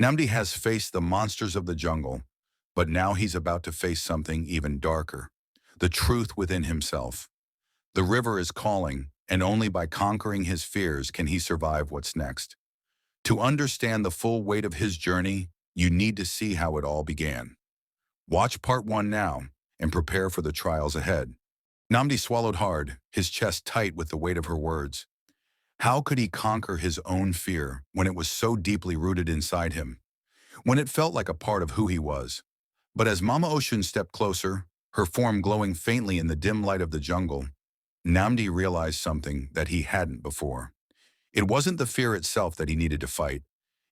Nnamdi has faced the monsters of the jungle, but now he's about to face something even darker. The truth within himself. The river is calling, and only by conquering his fears can he survive what's next. To understand the full weight of his journey, you need to see how it all began. Watch part 1 now, and prepare for the trials ahead. Nnamdi swallowed hard, his chest tight with the weight of her words. How could he conquer his own fear when it was so deeply rooted inside him? When it felt like a part of who he was? But as Mama Oshun stepped closer, her form glowing faintly in the dim light of the jungle, Nnamdi realized something that he hadn't before. It wasn't the fear itself that he needed to fight.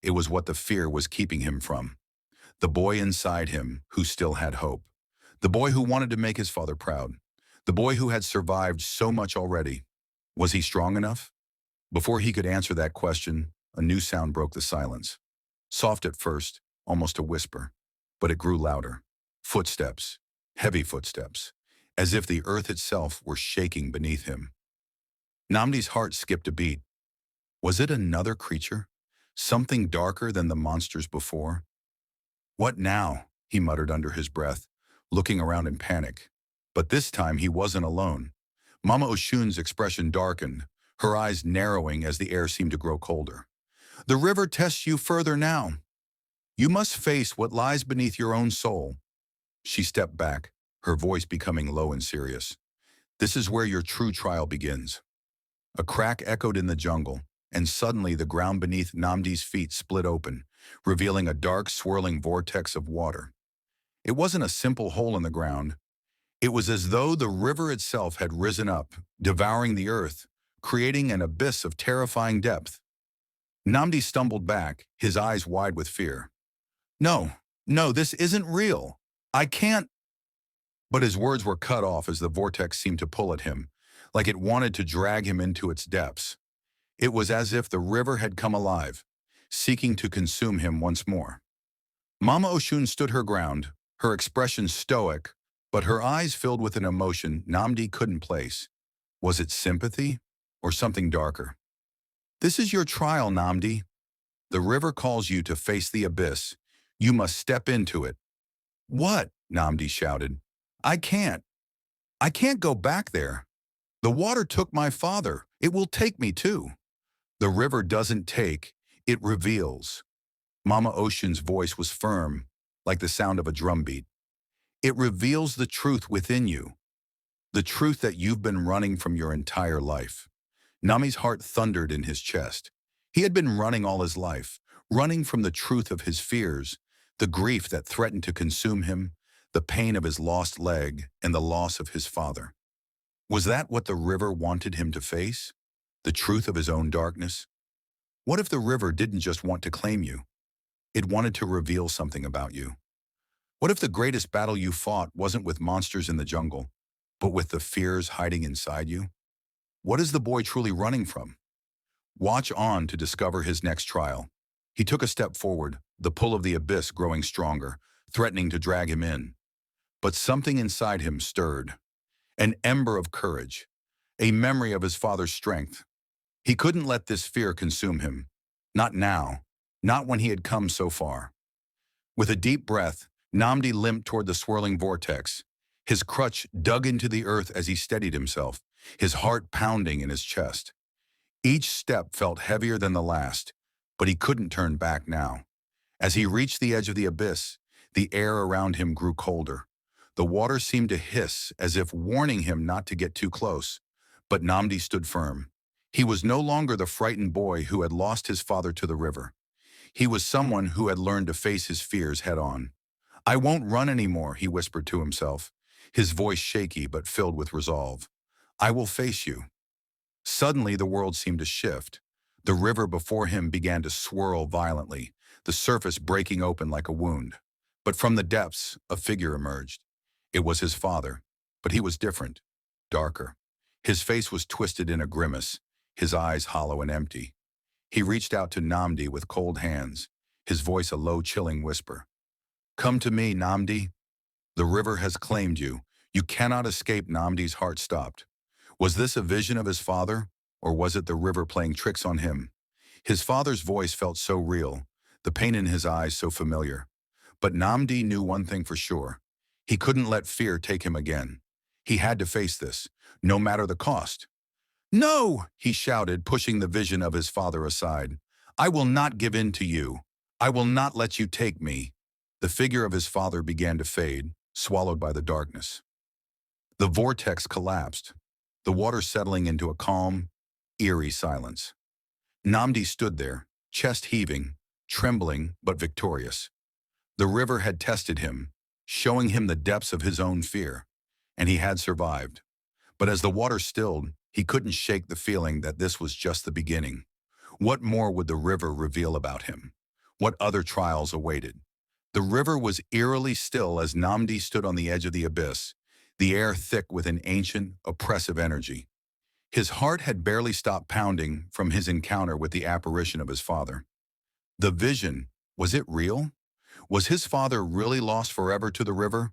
It was what the fear was keeping him from. The boy inside him who still had hope. The boy who wanted to make his father proud. The boy who had survived so much already. Was he strong enough? Before he could answer that question, a new sound broke the silence. Soft at first, almost a whisper, but it grew louder. Footsteps, heavy footsteps, as if the earth itself were shaking beneath him. Nnamdi's heart skipped a beat. Was it another creature? Something darker than the monsters before? What now? He muttered under his breath, looking around in panic. But this time he wasn't alone. Mama Oshun's expression darkened, her eyes narrowing as the air seemed to grow colder. The river tests you further now. You must face what lies beneath your own soul. She stepped back, her voice becoming low and serious. This is where your true trial begins. A crack echoed in the jungle, and suddenly the ground beneath Nnamdi's feet split open, revealing a dark, swirling vortex of water. It wasn't a simple hole in the ground. It was as though the river itself had risen up, devouring the earth, creating an abyss of terrifying depth. Nnamdi stumbled back, his eyes wide with fear. No, no, this isn't real. I can't. But his words were cut off as the vortex seemed to pull at him, like it wanted to drag him into its depths. It was as if the river had come alive, seeking to consume him once more. Mama Oshun stood her ground, her expression stoic, but her eyes filled with an emotion Nnamdi couldn't place. Was it sympathy or something darker? This is your trial, Nnamdi. The river calls you to face the abyss. You must step into it. What? Nnamdi shouted. I can't. I can't go back there. The water took my father. It will take me too. The river doesn't take, it reveals. Mama Oshun's voice was firm, like the sound of a drumbeat. It reveals the truth within you, the truth that you've been running from your entire life. Nnamdi's heart thundered in his chest. He had been running all his life, running from the truth of his fears, the grief that threatened to consume him, the pain of his lost leg, and the loss of his father. Was that what the river wanted him to face? The truth of his own darkness? What if the river didn't just want to claim you? It wanted to reveal something about you. What if the greatest battle you fought wasn't with monsters in the jungle, but with the fears hiding inside you? What is the boy truly running from? Watch on to discover his next trial. He took a step forward, the pull of the abyss growing stronger, threatening to drag him in. But something inside him stirred. An ember of courage, a memory of his father's strength. He couldn't let this fear consume him. Not now, not when he had come so far. With a deep breath, Nnamdi limped toward the swirling vortex. His crutch dug into the earth as he steadied himself, his heart pounding in his chest. Each step felt heavier than the last, but he couldn't turn back now. As he reached the edge of the abyss, the air around him grew colder. The water seemed to hiss as if warning him not to get too close, but Nnamdi stood firm. He was no longer the frightened boy who had lost his father to the river. He was someone who had learned to face his fears head-on. I won't run anymore, he whispered to himself, his voice shaky but filled with resolve. I will face you. Suddenly the world seemed to shift. The river before him began to swirl violently, the surface breaking open like a wound. But from the depths, a figure emerged. It was his father, but he was different, darker. His face was twisted in a grimace, his eyes hollow and empty. He reached out to Nnamdi with cold hands, his voice a low, chilling whisper. Come to me, Nnamdi. The river has claimed you. You cannot escape. Nnamdi's heart stopped. Was this a vision of his father, or was it the river playing tricks on him? His father's voice felt so real, the pain in his eyes so familiar. But Nnamdi knew one thing for sure. He couldn't let fear take him again. He had to face this, no matter the cost. "No!" he shouted, pushing the vision of his father aside. "I will not give in to you. I will not let you take me." The figure of his father began to fade, swallowed by the darkness. The vortex collapsed, the water settling into a calm, eerie silence. Nnamdi stood there, chest heaving, trembling but victorious. The river had tested him, showing him the depths of his own fear, and he had survived. But as the water stilled, he couldn't shake the feeling that this was just the beginning. What more would the river reveal about him? What other trials awaited? The river was eerily still as Nnamdi stood on the edge of the abyss, the air thick with an ancient, oppressive energy. His heart had barely stopped pounding from his encounter with the apparition of his father. The vision, was it real? Was his father really lost forever to the river?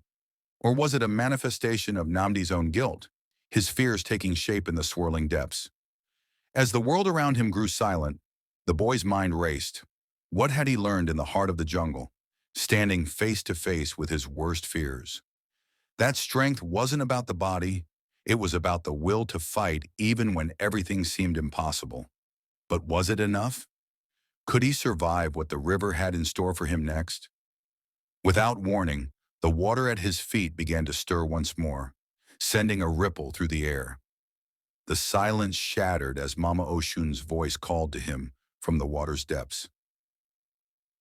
Or was it a manifestation of Nnamdi's own guilt, his fears taking shape in the swirling depths? As the world around him grew silent, the boy's mind raced. What had he learned in the heart of the jungle, standing face to face with his worst fears? That strength wasn't about the body, it was about the will to fight even when everything seemed impossible. But was it enough? Could he survive what the river had in store for him next? Without warning, the water at his feet began to stir once more, sending a ripple through the air. The silence shattered as Mama Oshun's voice called to him from the water's depths.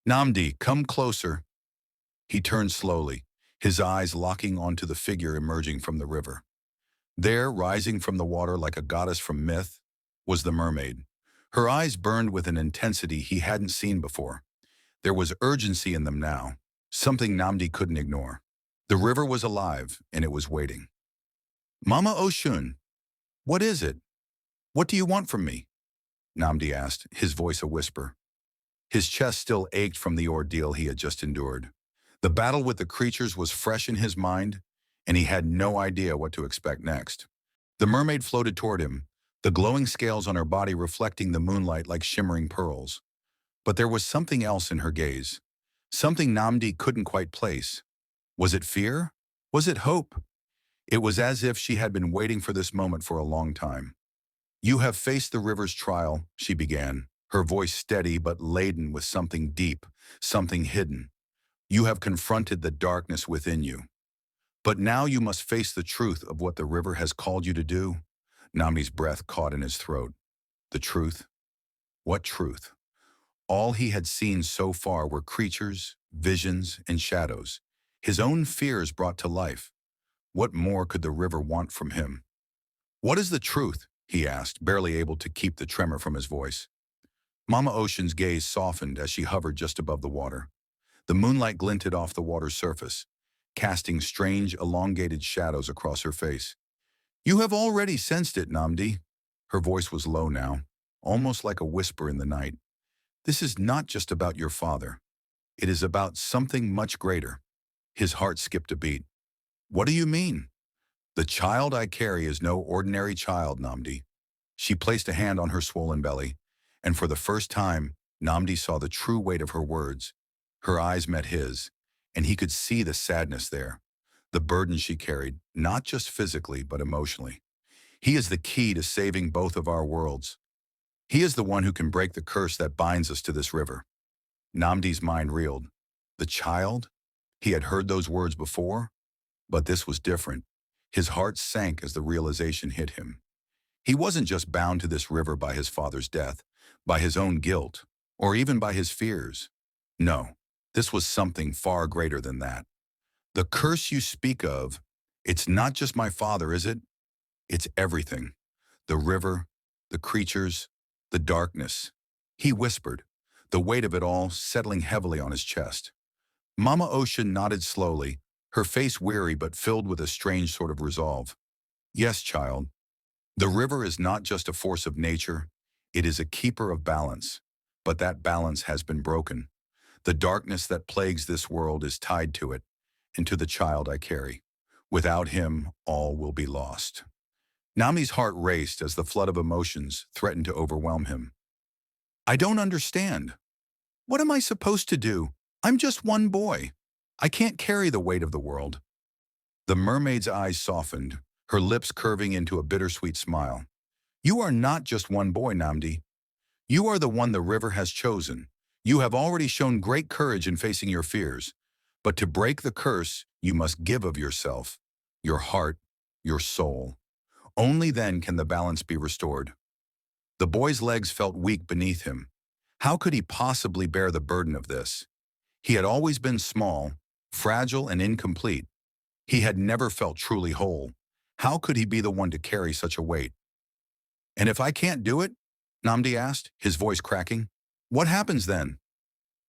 "Nnamdi, come closer." He turned slowly, his eyes locking onto the figure emerging from the river. There, rising from the water like a goddess from myth, was the mermaid. Her eyes burned with an intensity he hadn't seen before. There was urgency in them now, something Nnamdi couldn't ignore. The river was alive, and it was waiting. "Mama Oshun, what is it? What do you want from me?" Nnamdi asked, his voice a whisper. His chest still ached from the ordeal he had just endured. The battle with the creatures was fresh in his mind, and he had no idea what to expect next. The mermaid floated toward him, the glowing scales on her body reflecting the moonlight like shimmering pearls. But there was something else in her gaze, something Nnamdi couldn't quite place. Was it fear? Was it hope? It was as if she had been waiting for this moment for a long time. "You have faced the river's trial," she began, her voice steady but laden with something deep, something hidden. "You have confronted the darkness within you. But now you must face the truth of what the river has called you to do." Nnamdi's breath caught in his throat. The truth? What truth? All he had seen so far were creatures, visions, and shadows, his own fears brought to life. What more could the river want from him? "What is the truth?" he asked, barely able to keep the tremor from his voice. Mama Ocean's gaze softened as she hovered just above the water. The moonlight glinted off the water's surface, casting strange, elongated shadows across her face. "You have already sensed it, Nnamdi." Her voice was low now, almost like a whisper in the night. "This is not just about your father. It is about something much greater." His heart skipped a beat. "What do you mean?" "The child I carry is no ordinary child, Nnamdi." She placed a hand on her swollen belly, and for the first time, Nnamdi saw the true weight of her words. Her eyes met his, and he could see the sadness there, the burden she carried, not just physically but emotionally. "He is the key to saving both of our worlds. He is the one who can break the curse that binds us to this river." Nnamdi's mind reeled. The child? He had heard those words before, but this was different. His heart sank as the realization hit him. He wasn't just bound to this river by his father's death, by his own guilt, or even by his fears. No, this was something far greater than that. "The curse you speak of, it's not just my father, is it? It's everything. The river, the creatures, the darkness." He whispered, the weight of it all settling heavily on his chest. Mama Ocean nodded slowly, her face weary but filled with a strange sort of resolve. "Yes, child. The river is not just a force of nature, it is a keeper of balance. But that balance has been broken. The darkness that plagues this world is tied to it, and to the child I carry. Without him, all will be lost." Nami's heart raced as the flood of emotions threatened to overwhelm him. "I don't understand." What am I supposed to do? I'm just one boy. I can't carry the weight of the world. The mermaid's eyes softened, her lips curving into a bittersweet smile. You are not just one boy, Nnamdi. You are the one the river has chosen. You have already shown great courage in facing your fears. But to break the curse, you must give of yourself, your heart, your soul. Only then can the balance be restored. The boy's legs felt weak beneath him. How could he possibly bear the burden of this? He had always been small, fragile, and incomplete. He had never felt truly whole. How could he be the one to carry such a weight? And if I can't do it? Nnamdi asked, his voice cracking. What happens then?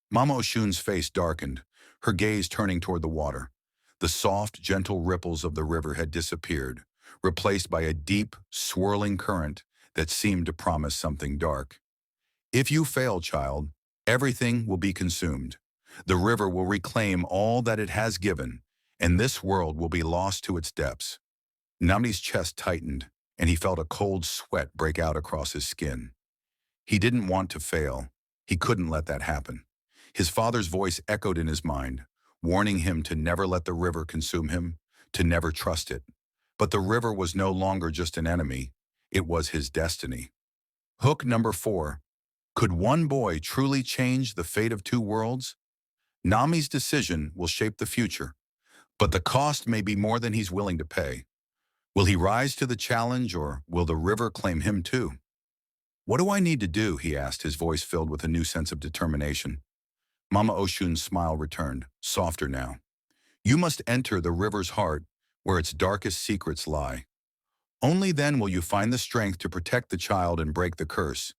Mama Oshun's face darkened, her gaze turning toward the water. The soft, gentle ripples of the river had disappeared, replaced by a deep, swirling current that seemed to promise something dark. If you fail, child, everything will be consumed. The river will reclaim all that it has given, and this world will be lost to its depths. Nnamdi's chest tightened, and he felt a cold sweat break out across his skin. He didn't want to fail. He couldn't let that happen. His father's voice echoed in his mind, warning him to never let the river consume him, to never trust it. But the river was no longer just an enemy. It was his destiny. Hook number 4. Could one boy truly change the fate of two worlds? Nami's decision will shape the future, but the cost may be more than he's willing to pay. Will he rise to the challenge, or will the river claim him too? What do I need to do? He asked, his voice filled with a new sense of determination. Mama Oshun's smile returned, softer now. You must enter the river's heart, where its darkest secrets lie. Only then will you find the strength to protect the child and break the curse.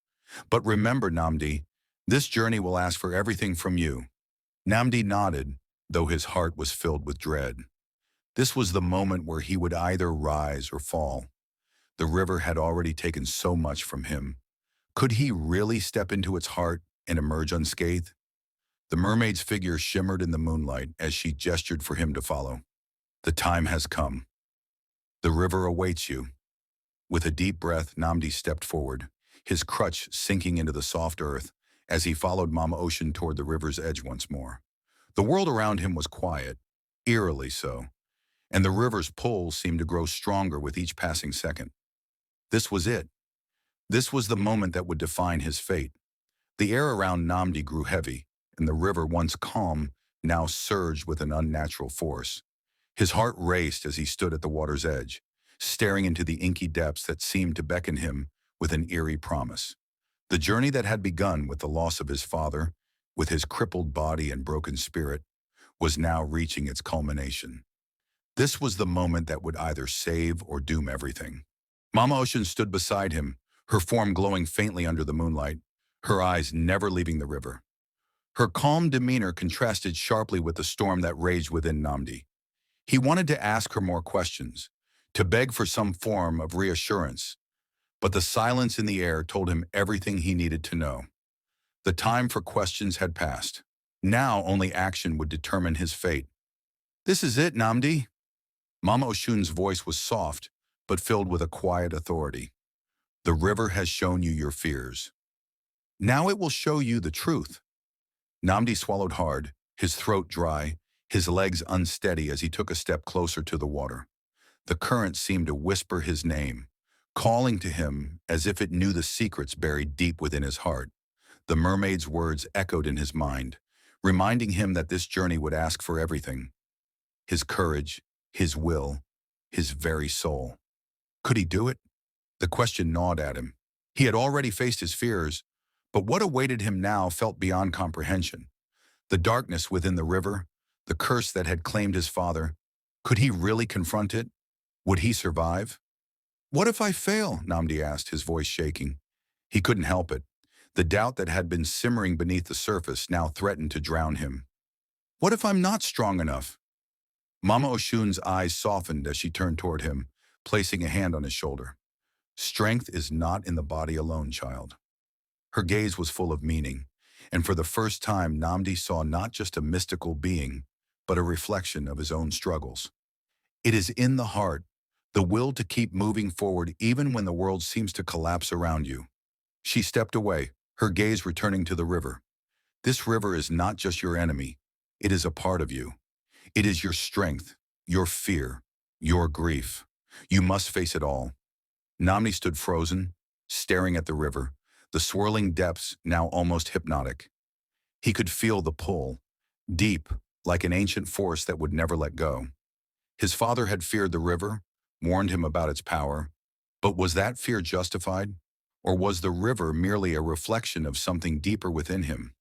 But remember, Nnamdi, this journey will ask for everything from you. Nnamdi nodded, though his heart was filled with dread. This was the moment where he would either rise or fall. The river had already taken so much from him. Could he really step into its heart and emerge unscathed? The mermaid's figure shimmered in the moonlight as she gestured for him to follow. The time has come. The river awaits you. With a deep breath, Nnamdi stepped forward, his crutch sinking into the soft earth as he followed Mama Ocean toward the river's edge once more. The world around him was quiet, eerily so, and the river's pull seemed to grow stronger with each passing second. This was it. This was the moment that would define his fate. The air around Nnamdi grew heavy, and the river, once calm, now surged with an unnatural force. His heart raced as he stood at the water's edge, staring into the inky depths that seemed to beckon him with an eerie promise. The journey that had begun with the loss of his father, with his crippled body and broken spirit, was now reaching its culmination. This was the moment that would either save or doom everything. Mama Ocean stood beside him, her form glowing faintly under the moonlight, her eyes never leaving the river. Her calm demeanor contrasted sharply with the storm that raged within Nnamdi. He wanted to ask her more questions, to beg for some form of reassurance, but the silence in the air told him everything he needed to know. The time for questions had passed. Now only action would determine his fate. This is it, Nnamdi. Mama Oshun's voice was soft, but filled with a quiet authority. The river has shown you your fears. Now it will show you the truth. Nnamdi swallowed hard, his throat dry, his legs unsteady as he took a step closer to the water. The current seemed to whisper his name, calling to him as if it knew the secrets buried deep within his heart. The mermaid's words echoed in his mind, reminding him that this journey would ask for everything. His courage, his will, his very soul. Could he do it? The question gnawed at him. He had already faced his fears, but what awaited him now felt beyond comprehension. The darkness within the river, the curse that had claimed his father. Could he really confront it? Would he survive? What if I fail? Nnamdi asked, his voice shaking. He couldn't help it. The doubt that had been simmering beneath the surface now threatened to drown him. What if I'm not strong enough? Mama Oshun's eyes softened as she turned toward him, placing a hand on his shoulder. Strength is not in the body alone, child. Her gaze was full of meaning, and for the first time Nnamdi saw not just a mystical being, but a reflection of his own struggles. It is in the heart, the will to keep moving forward even when the world seems to collapse around you. She stepped away, her gaze returning to the river. This river is not just your enemy. It is a part of you. It is your strength, your fear, your grief. You must face it all. Nnamdi stood frozen, staring at the river, the swirling depths now almost hypnotic. He could feel the pull, deep, like an ancient force that would never let go. His father had feared the river, warned him about its power. But was that fear justified? Or was the river merely a reflection of something deeper within him?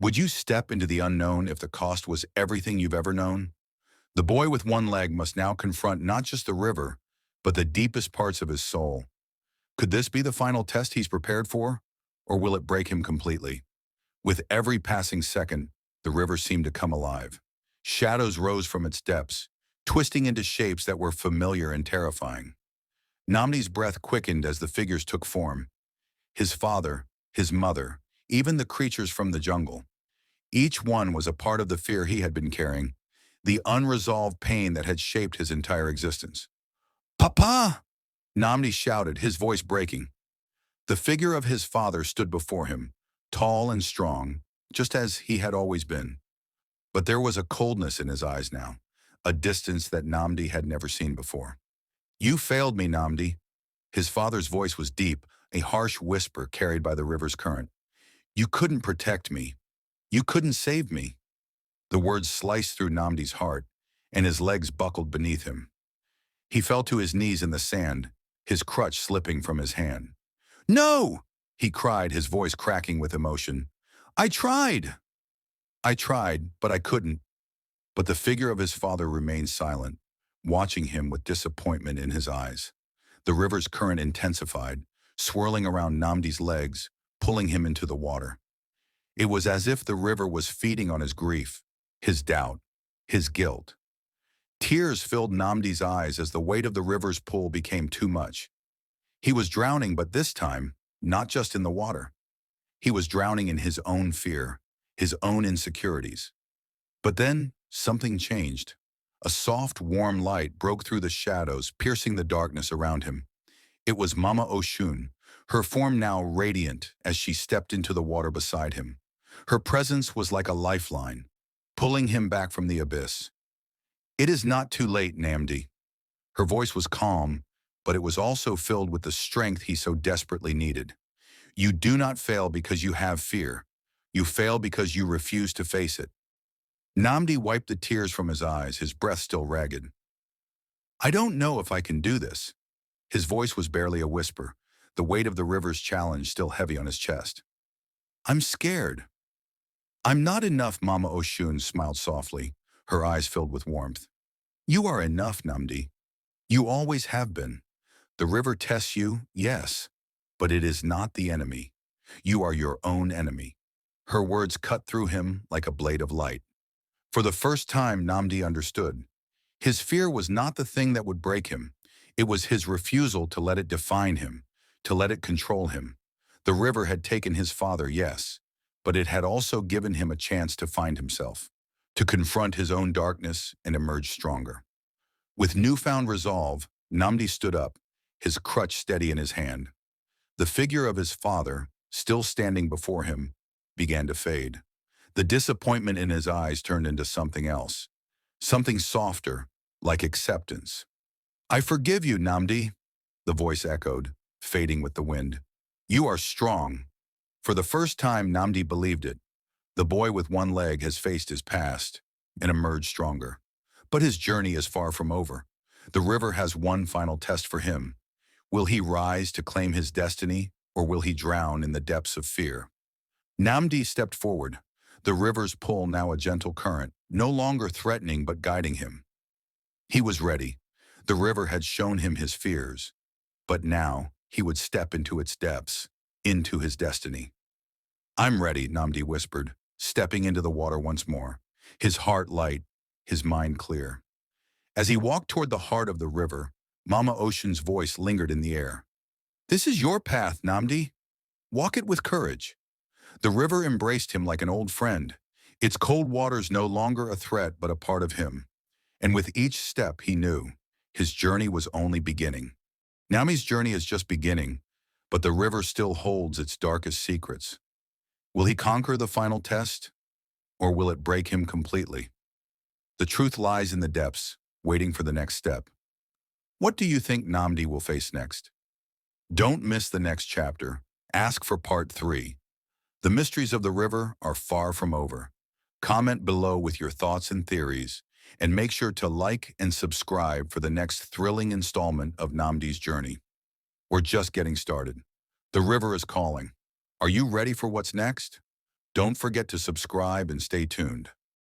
Would you step into the unknown if the cost was everything you've ever known? The boy with one leg must now confront not just the river, but the deepest parts of his soul. Could this be the final test he's prepared for? Or will it break him completely? With every passing second, the river seemed to come alive. Shadows rose from its depths, twisting into shapes that were familiar and terrifying. Nnamdi's breath quickened as the figures took form. His father, his mother, even the creatures from the jungle. Each one was a part of the fear he had been carrying, the unresolved pain that had shaped his entire existence. "Papa!" Nnamdi shouted, his voice breaking. The figure of his father stood before him, tall and strong, just as he had always been. But there was a coldness in his eyes now, a distance that Nnamdi had never seen before. "You failed me, Nnamdi." His father's voice was deep, a harsh whisper carried by the river's current. "You couldn't protect me. You couldn't save me." The words sliced through Nnamdi's heart, and his legs buckled beneath him. He fell to his knees in the sand, his crutch slipping from his hand. "No!" he cried, his voice cracking with emotion. "I tried. I tried, but I couldn't." But the figure of his father remained silent, watching him with disappointment in his eyes. The river's current intensified, swirling around Nnamdi's legs, pulling him into the water. It was as if the river was feeding on his grief, his doubt, his guilt. Tears filled Nnamdi's eyes as the weight of the river's pull became too much. He was drowning, but this time, not just in the water. He was drowning in his own fear, his own insecurities. But then, something changed. A soft, warm light broke through the shadows, piercing the darkness around him. It was Mama Oshun, her form now radiant as she stepped into the water beside him. Her presence was like a lifeline, pulling him back from the abyss. "It is not too late, Nnamdi." Her voice was calm, but it was also filled with the strength he so desperately needed. "You do not fail because you have fear. You fail because you refuse to face it." Nnamdi wiped the tears from his eyes, his breath still ragged. "I don't know if I can do this." His voice was barely a whisper, the weight of the river's challenge still heavy on his chest. "I'm scared." "I'm not enough," Mama Oshun smiled softly, her eyes filled with warmth. "You are enough, Nnamdi. You always have been. The river tests you, yes, but it is not the enemy. You are your own enemy." Her words cut through him like a blade of light. For the first time, Nnamdi understood. His fear was not the thing that would break him. It was his refusal to let it define him, to let it control him. The river had taken his father, yes, but it had also given him a chance to find himself, to confront his own darkness and emerge stronger. With newfound resolve, Nnamdi stood up, his crutch steady in his hand. The figure of his father, still standing before him, began to fade. The disappointment in his eyes turned into something else, something softer, like acceptance. "I forgive you, Nnamdi," the voice echoed, fading with the wind. "You are strong." For the first time, Nnamdi believed it. The boy with one leg has faced his past and emerged stronger. But his journey is far from over. The river has one final test for him. Will he rise to claim his destiny, or will he drown in the depths of fear? Nnamdi stepped forward, the river's pull now a gentle current, no longer threatening but guiding him. He was ready. The river had shown him his fears, but now he would step into its depths, into his destiny. "I'm ready," Nnamdi whispered, stepping into the water once more, his heart light, his mind clear. As he walked toward the heart of the river, Mama Ocean's voice lingered in the air. "This is your path, Nnamdi. Walk it with courage." The river embraced him like an old friend, its cold waters no longer a threat but a part of him. And with each step he knew, his journey was only beginning. Nnamdi's journey is just beginning, but the river still holds its darkest secrets. Will he conquer the final test, or will it break him completely? The truth lies in the depths, waiting for the next step. What do you think Nnamdi will face next? Don't miss the next chapter. Ask for part 3. The mysteries of the river are far from over. Comment below with your thoughts and theories, and make sure to like and subscribe for the next thrilling installment of Nnamdi's journey. We're just getting started. The river is calling. Are you ready for what's next? Don't forget to subscribe and stay tuned.